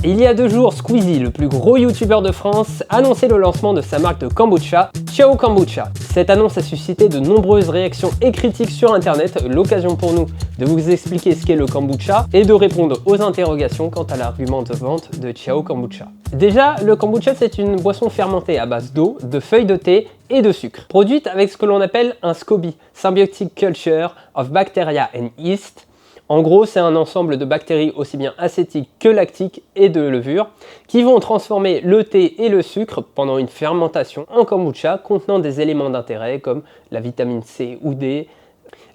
Il y a 2 jours, Squeezie, le plus gros youtubeur de France, annonçait le lancement de sa marque de kombucha, Ciao Kombucha. Cette annonce a suscité de nombreuses réactions et critiques sur internet, l'occasion pour nous de vous expliquer ce qu'est le kombucha et de répondre aux interrogations quant à l'argument de vente de Ciao Kombucha. Déjà, le kombucha c'est une boisson fermentée à base d'eau, de feuilles de thé et de sucre, produite avec ce que l'on appelle un SCOBY, Symbiotic Culture of Bacteria and Yeast. En gros, c'est un ensemble de bactéries aussi bien acétiques que lactiques et de levure qui vont transformer le thé et le sucre pendant une fermentation en kombucha contenant des éléments d'intérêt comme la vitamine C ou D,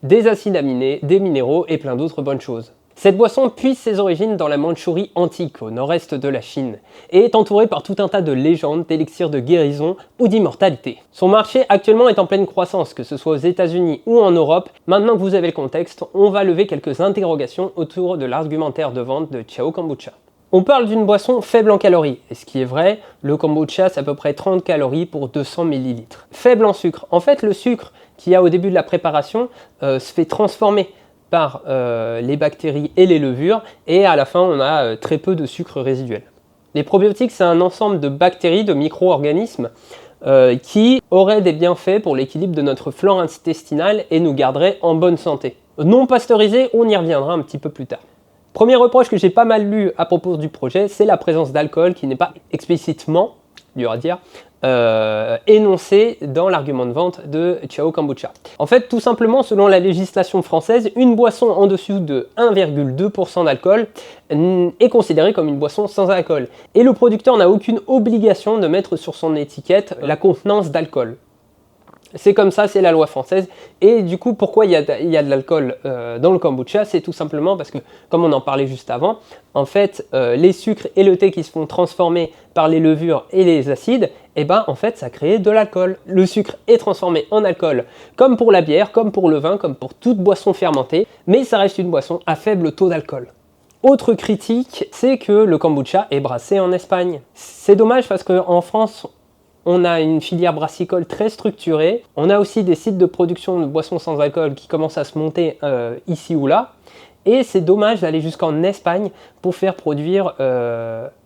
des acides aminés, des minéraux et plein d'autres bonnes choses. Cette boisson puise ses origines dans la Mandchourie antique, au nord-est de la Chine, et est entourée par tout un tas de légendes, d'élixirs de guérison ou d'immortalité. Son marché actuellement est en pleine croissance, que ce soit aux États-Unis ou en Europe. Maintenant que vous avez le contexte, on va lever quelques interrogations autour de l'argumentaire de vente de Ciao Kombucha. On parle d'une boisson faible en calories, et ce qui est vrai, le kombucha c'est à peu près 30 calories pour 200 ml. Faible en sucre, en fait le sucre qu'il y a au début de la préparation se fait transformer par les bactéries et les levures, et à la fin on a très peu de sucre résiduel. Les probiotiques c'est un ensemble de bactéries, de micro-organismes qui auraient des bienfaits pour l'équilibre de notre flore intestinale et nous garderaient en bonne santé. Non pasteurisés, on y reviendra un petit peu plus tard. Premier reproche que j'ai pas mal lu à propos du projet, c'est la présence d'alcool qui n'est pas explicitement, dur à dire, énoncé dans l'argument de vente de Ciao Kombucha. En fait, tout simplement, selon la législation française, une boisson en dessous de 1,2% d'alcool est considérée comme une boisson sans alcool. Et le producteur n'a aucune obligation de mettre sur son étiquette la contenance d'alcool. C'est comme ça, c'est la loi française. Et du coup, pourquoi il y a de l'alcool dans le kombucha? C'est tout simplement parce que, comme on en parlait juste avant, en fait, les sucres et le thé qui se font transformer par les levures et les acides, et ben en fait, ça crée de l'alcool. Le sucre est transformé en alcool, comme pour la bière, comme pour le vin, comme pour toute boisson fermentée, mais ça reste une boisson à faible taux d'alcool. Autre critique, c'est que le kombucha est brassé en Espagne. C'est dommage parce qu'en France, on a une filière brassicole très structurée. On a aussi des sites de production de boissons sans alcool qui commencent à se monter ici ou là. Et c'est dommage d'aller jusqu'en Espagne pour faire produire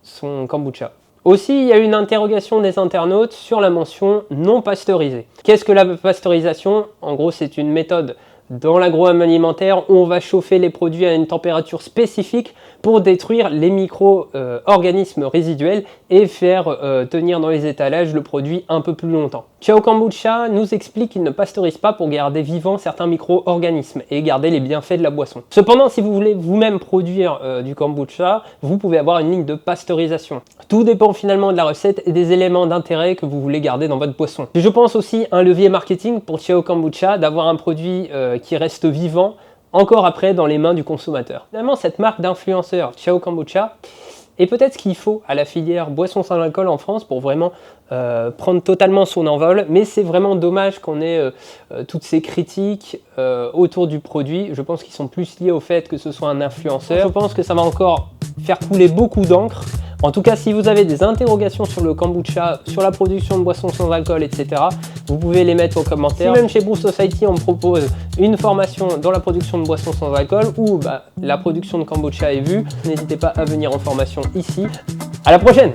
son kombucha. Aussi, il y a une interrogation des internautes sur la mention non pasteurisée. Qu'est-ce que la pasteurisation? En gros, c'est une méthode dans l'agroalimentaire où on va chauffer les produits à une température spécifique pour détruire les micro-organismes résiduels et faire tenir dans les étalages le produit un peu plus longtemps. Ciao Kombucha nous explique qu'il ne pasteurise pas pour garder vivants certains micro-organismes et garder les bienfaits de la boisson. Cependant, si vous voulez vous-même produire du kombucha, vous pouvez avoir une ligne de pasteurisation. Tout dépend finalement de la recette et des éléments d'intérêt que vous voulez garder dans votre boisson. Et je pense aussi un levier marketing pour Ciao Kombucha d'avoir un produit qui reste vivant encore après dans les mains du consommateur. Finalement, cette marque d'influenceur Ciao Kombucha est peut-être ce qu'il faut à la filière boisson sans alcool en France pour vraiment prendre totalement son envol, mais c'est vraiment dommage qu'on ait toutes ces critiques autour du produit. Je pense qu'ils sont plus liés au fait que ce soit un influenceur. Je pense que ça va encore faire couler beaucoup d'encre. En tout cas, si vous avez des interrogations sur le kombucha, sur la production de boissons sans alcool, etc., vous pouvez les mettre en commentaire. Si même chez Brew Society, on me propose une formation dans la production de boissons sans alcool ou la production de kombucha est vue, n'hésitez pas à venir en formation ici. À la prochaine!